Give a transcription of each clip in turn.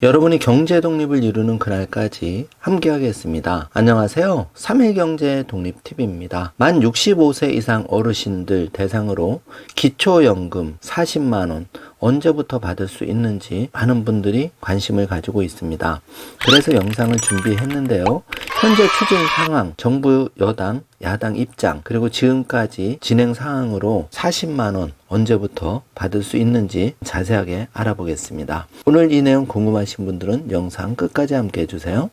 여러분이 경제 독립을 이루는 그날까지 함께하겠습니다. 안녕하세요. 3일 경제 독립TV입니다. 만 65세 이상 어르신들 대상으로 기초연금 40만원 언제부터 받을 수 있는지 많은 분들이 관심을 가지고 있습니다. 그래서 영상을 준비했는데요. 현재 추진 상황, 정부 여당, 야당 입장, 그리고 지금까지 진행 상황으로 40만원 언제부터 받을 수 있는지 자세하게 알아보겠습니다. 오늘 이 내용 궁금하신 분들은 영상 끝까지 함께 해주세요.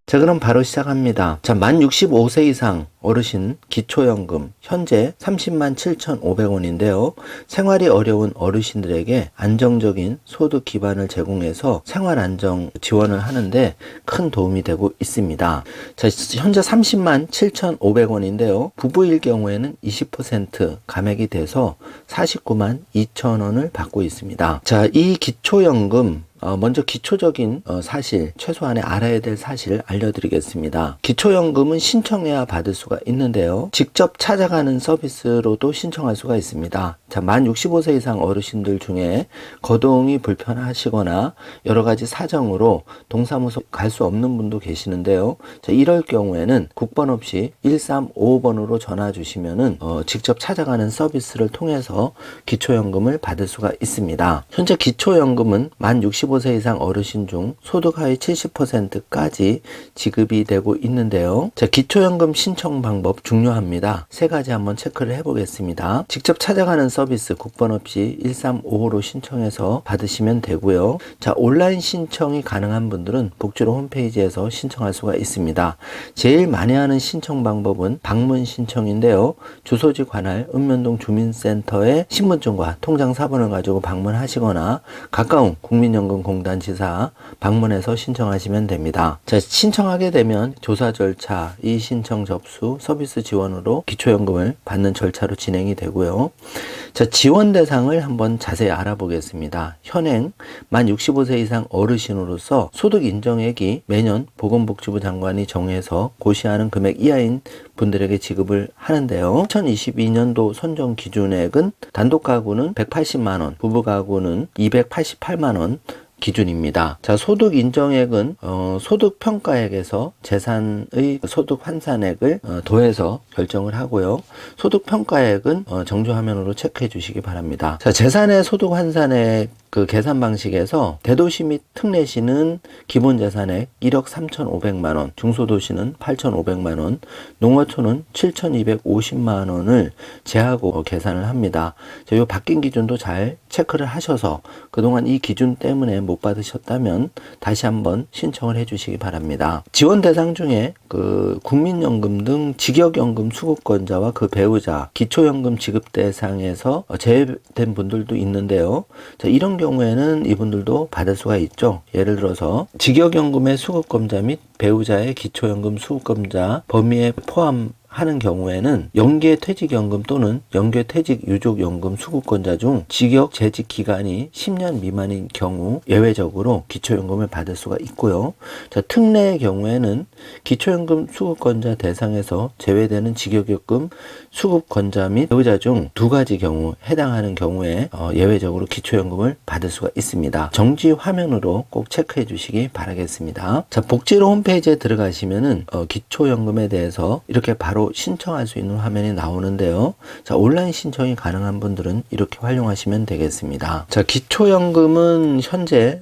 자, 그럼 바로 시작합니다. 자, 만 65세 이상 어르신 기초연금 현재 30만 7,500원인데요. 생활이 어려운 어르신들에게 안정적인 소득 기반을 제공해서 생활 안정 지원을 하는데 큰 도움이 되고 있습니다. 자, 현재 30만 7,500원인데요. 부부일 경우에는 20% 감액이 돼서 49만 2천원을 받고 있습니다. 자, 이 기초연금 먼저 기초적인 사실, 최소한의 알아야 될 사실 알려드리겠습니다. 기초연금은 신청해야 받을 수가 있는데요. 직접 찾아가는 서비스로도 신청할 수가 있습니다. 자, 만 65세 이상 어르신들 중에 거동이 불편하시거나 여러 가지 사정으로 동사무소 갈 수 없는 분도 계시는데요. 자, 이럴 경우에는 국번 없이 1355번으로 전화 주시면은 직접 찾아가는 서비스를 통해서 기초연금을 받을 수가 있습니다. 현재 기초연금은 만 65세 이상 어르신 중 소득 하위 70%까지 지급이 되고 있는데요. 자, 기초연금 신청 방법 중요합니다. 세 가지 한번 체크를 해보겠습니다. 직접 찾아가는 서비스 국번 없이 1355로 신청해서 받으시면 되고요. 자, 온라인 신청이 가능한 분들은 복지로 홈페이지에서 신청할 수가 있습니다. 제일 많이 하는 신청 방법은 방문 신청인데요. 주소지 관할 읍면동 주민센터에 신분증과 통장 사본을 가지고 방문하시거나 가까운 국민연금공단 지사 방문해서 신청하시면 됩니다. 자, 신청하게 되면 조사 절차, 이신청 접수, 서비스 지원으로 기초연금을 받는 절차로 진행이 되고요. 자, 지원 대상을 한번 자세히 알아보겠습니다. 현행 만 65세 이상 어르신으로서 소득 인정액이 매년 보건복지부 장관이 정해서 고시하는 금액 이하인 분들에게 지급을 하는데요. 2022년도 선정 기준액은 단독 가구는 180만원, 부부 가구는 288만원 기준입니다. 자, 소득 인정액은 소득 평가액에서 재산의 소득 환산액을 더해서 결정을 하고요. 소득 평가액은 정주 화면으로 체크해 주시기 바랍니다. 자, 재산의 소득 환산액 그 계산 방식에서 대도시 및 특례시는 기본 재산액 1억 3,500만원, 중소도시는 8,500만원, 농어촌은 7,250만원을 제하고 계산을 합니다. 자, 요 바뀐 기준도 잘 체크를 하셔서 그동안 이 기준 때문에 못 받으셨다면 다시 한번 신청을 해 주시기 바랍니다. 지원 대상 중에 그 국민연금 등 직역연금 수급권자와 그 배우자, 기초연금 지급 대상에서 제외된 분들도 있는데요. 자, 이런 경우에는 이분들도 받을 수가 있죠. 예를 들어서 직역연금의 수급권자 및 배우자의 기초연금 수급권자 범위에 포함하는 경우에는 영계퇴직연금 또는 영계퇴직유족연금 수급권자 중 직역 재직 기간이 10년 미만인 경우 예외적으로 기초연금을 받을 수가 있고요. 자, 특례의 경우에는 기초연금 수급권자 대상에서 제외되는 직역연금 수급권자 및 배우자 중 두 가지 경우 해당하는 경우에 예외적으로 기초연금을 받을 수가 있습니다. 정지 화면으로 꼭 체크해 주시기 바라겠습니다. 자, 복지로 홈페이지에 들어가시면은 기초연금에 대해서 이렇게 바로 신청할 수 있는 화면이 나오는데요. 자, 온라인 신청이 가능한 분들은 이렇게 활용하시면 되겠습니다. 자, 기초연금은 현재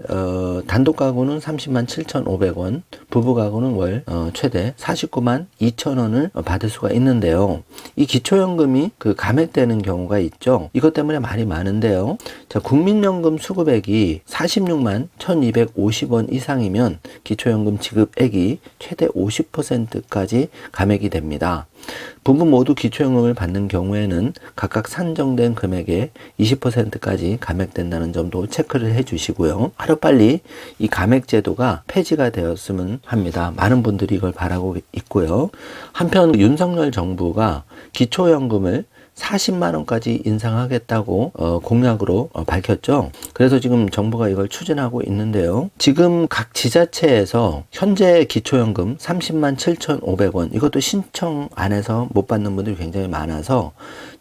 단독 가구는 30만 7,500원, 부부 가구는 월 최대 49만 2천원을 받을 수가 있는데요. 이 기초연금이 그 감액되는 경우가 있죠. 이것 때문에 말이 많은데요. 자, 국민연금 수급액이 46만 1,250원 이상이면 기초연금 지급액이 최대 50%까지 감액이 됩니다. 부부 모두 기초연금을 받는 경우에는 각각 산정된 금액의 20%까지 감액된다는 점도 체크를 해 주시고요. 하루빨리 이 감액 제도가 폐지가 되었으면 합니다. 많은 분들이 이걸 바라고 있고요. 한편 윤석열 정부가 기초연금을 40만 원까지 인상하겠다고 공약으로 밝혔죠. 그래서 지금 정부가 이걸 추진하고 있는데요. 지금 각 지자체에서 현재 기초연금 30만 7,500원 이것도 신청 안 해서 못 받는 분들이 굉장히 많아서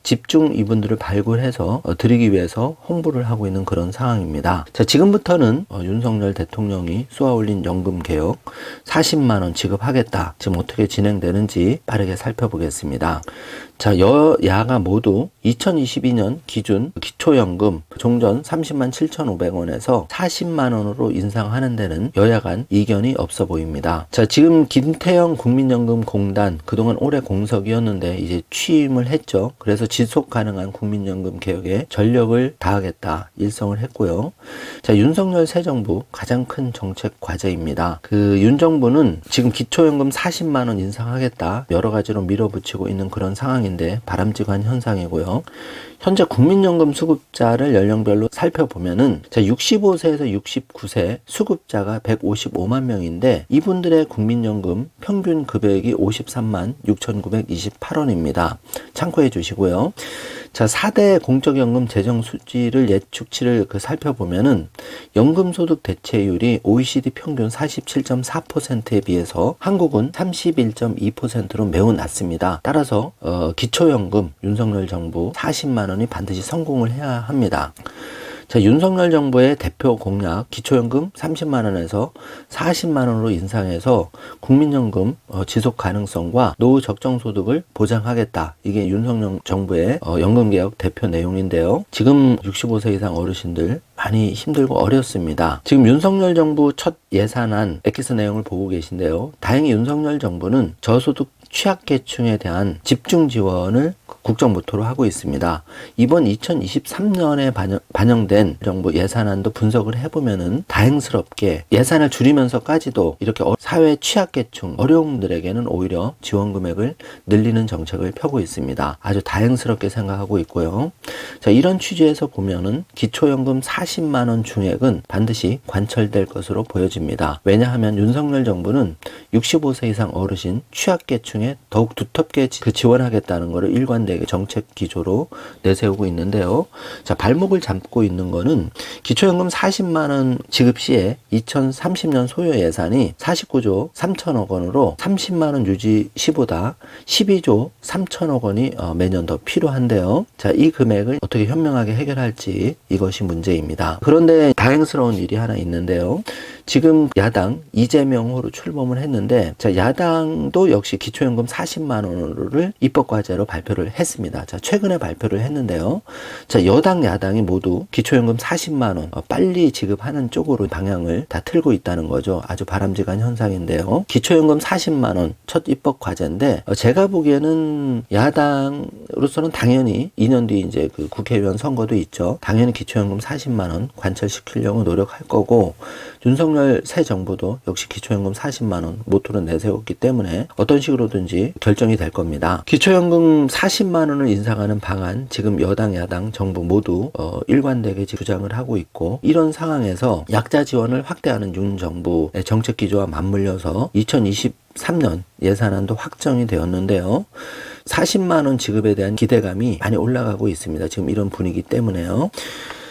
집중 이분들을 발굴해서 드리기 위해서 홍보를 하고 있는 그런 상황입니다. 자, 지금부터는 윤석열 대통령이 쏘아올린 연금 개혁 40만 원 지급하겠다. 지금 어떻게 진행되는지 빠르게 살펴보겠습니다. 자, 여야가 모두 2022년 기준 기초연금 종전 30만 7,500원에서 40만 원으로 인상하는 데는 여야 간 이견이 없어 보입니다. 자, 지금 김태형 국민연금공단 그동안 올해 공석이었는데 이제 취임을 했죠. 그래서 지속 가능한 국민연금 개혁에 전력을 다하겠다 일성을 했고요. 자, 윤석열 새 정부 가장 큰 정책 과제입니다. 그 윤 정부는 지금 기초연금 40만 원 인상하겠다 여러 가지로 밀어붙이고 있는 그런 상황인데 바람직한 현상이고요. 현재 국민연금 수급자를 연령별로 살펴보면은 자, 65세에서 69세 수급자가 155만 명인데 이분들의 국민연금 평균 금액이 53만 6,928원입니다. 참고해 주시고요. 자, 4대 공적연금 재정 수지를 예측치를 살펴보면은 연금소득 대체율이 OECD 평균 47.4%에 비해서 한국은 31.2%로 매우 낮습니다. 따라서 기초연금 윤석열 정부 40만 원이 반드시 성공을 해야 합니다. 자, 윤석열 정부의 대표 공약 기초연금 30만 원에서 40만 원으로 인상해서 국민연금 지속 가능성과 노후 적정 소득을 보장하겠다. 이게 윤석열 정부의 연금개혁 대표 내용인데요. 지금 65세 이상 어르신들 많이 힘들고 어렵습니다. 지금 윤석열 정부 첫 예산안 엑기스 내용을 보고 계신데요. 다행히 윤석열 정부는 저소득 취약계층에 대한 집중 지원을 국정 모토로 하고 있습니다. 이번 2023년에 반영된 정부 예산안도 분석을 해보면은 다행스럽게 예산을 줄이면서까지도 이렇게 사회 취약계층 어려운 분들에게는 오히려 지원 금액을 늘리는 정책을 펴고 있습니다. 아주 다행스럽게 생각하고 있고요. 자, 이런 취지에서 보면은 기초연금 40만 원 중액은 반드시 관철될 것으로 보여집니다. 왜냐하면 윤석열 정부는 65세 이상 어르신 취약계층에 더욱 두텁게 지원하겠다는 것을 일관되게 정책 기조로 내세우고 있는데요. 자, 발목을 잡고 있는 거는 기초연금 40만 원 지급 시에 2030년 소요 예산이 49조 3천억 원으로 30만 원 유지 시보다 12조 3천억 원이 매년 더 필요한데요. 자, 이 금액을 어떻게 현명하게 해결할지 이것이 문제입니다. 그런데 다행스러운 일이 하나 있는데요. 지금 야당 이재명호로 출범을 했는데 자, 야당도 역시 기초연금 40만 원을 입법과제로 발표를 했습니다. 자, 최근에 발표를 했는데요. 자, 여당 야당이 모두 기초연금 40만 원 빨리 지급하는 쪽으로 방향을 다 틀고 있다는 거죠. 아주 바람직한 현상인데요. 기초연금 40만 원 첫 입법과제인데 제가 보기에는 야당으로서는 당연히 2년 뒤 이제 그 국회의원 선거도 있죠. 당연히 기초연금 40만 원 관철시키려고 노력할 거고 윤석열 새 정부도 역시 기초연금 40만 원 모토로 내세웠기 때문에 어떤 식으로든지 결정이 될 겁니다. 기초연금 40만 원을 인상하는 방안 지금 여당 야당 정부 모두 일관되게 주장을 하고 있고 이런 상황에서 약자 지원을 확대하는 윤 정부의 정책 기조와 맞물려서 2023년 예산안도 확정이 되었는데요. 40만 원 지급에 대한 기대감이 많이 올라가고 있습니다. 지금 이런 분위기 때문에요.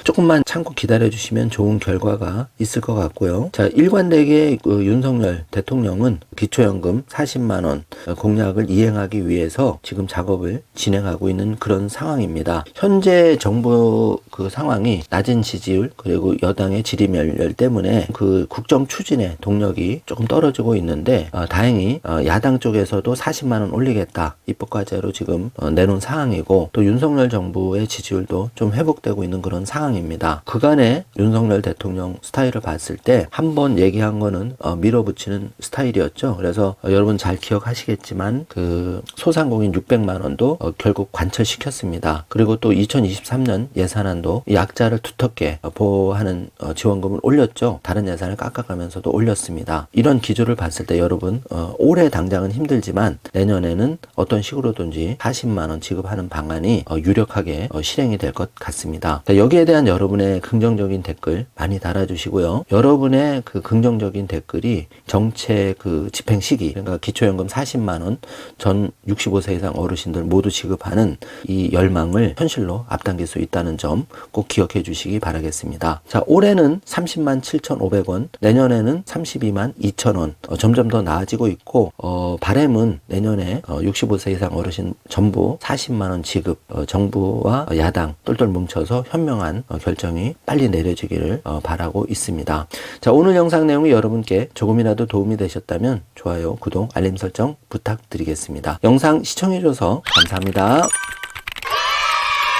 조금만 참고 기다려주시면 좋은 결과가 있을 것 같고요. 자, 일관되게 윤석열 대통령은 기초연금 40만 원 공약을 이행하기 위해서 지금 작업을 진행하고 있는 그런 상황입니다. 현재 정부 그 상황이 낮은 지지율 그리고 여당의 질의멸렬 때문에 그 국정 추진의 동력이 조금 떨어지고 있는데 다행히 야당 쪽에서도 40만 원 올리겠다 입법과제로 지금 내놓은 상황이고 또 윤석열 정부의 지지율도 좀 회복되고 있는 그런 상황입니다. 그간의 윤석열 대통령 스타일을 봤을 때 한 번 얘기한 거는 밀어붙이는 스타일이었죠. 그래서 여러분 잘 기억하시겠지만 그 소상공인 600만 원도 결국 관철시켰습니다. 그리고 또 2023년 예산안도 약자를 두텁게 보호하는 지원금을 올렸죠. 다른 예산을 깎아가면서도 올렸습니다. 이런 기조를 봤을 때 여러분 올해 당장은 힘들지만 내년에는 어떤 식으로든지 40만 원 지급하는 방안이 유력하게 실행이 될 것 같습니다. 여기에 대한 또한 여러분의 긍정적인 댓글 많이 달아주시고요. 여러분의 그 긍정적인 댓글이 정책 그 집행 시기, 그러니까 기초연금 40만원 전 65세 이상 어르신들 모두 지급하는 이 열망을 현실로 앞당길 수 있다는 점 꼭 기억해 주시기 바라겠습니다. 자, 올해는 30만 7,500원, 내년에는 32만 2천원, 점점 더 나아지고 있고, 바람은 내년에 65세 이상 어르신 전부 40만원 지급, 정부와 야당 똘똘 뭉쳐서 현명한 결정이 빨리 내려지기를 바라고 있습니다. 자, 오늘 영상 내용이 여러분께 조금이라도 도움이 되셨다면 좋아요, 구독, 알림 설정 부탁드리겠습니다. 영상 시청해줘서 감사합니다.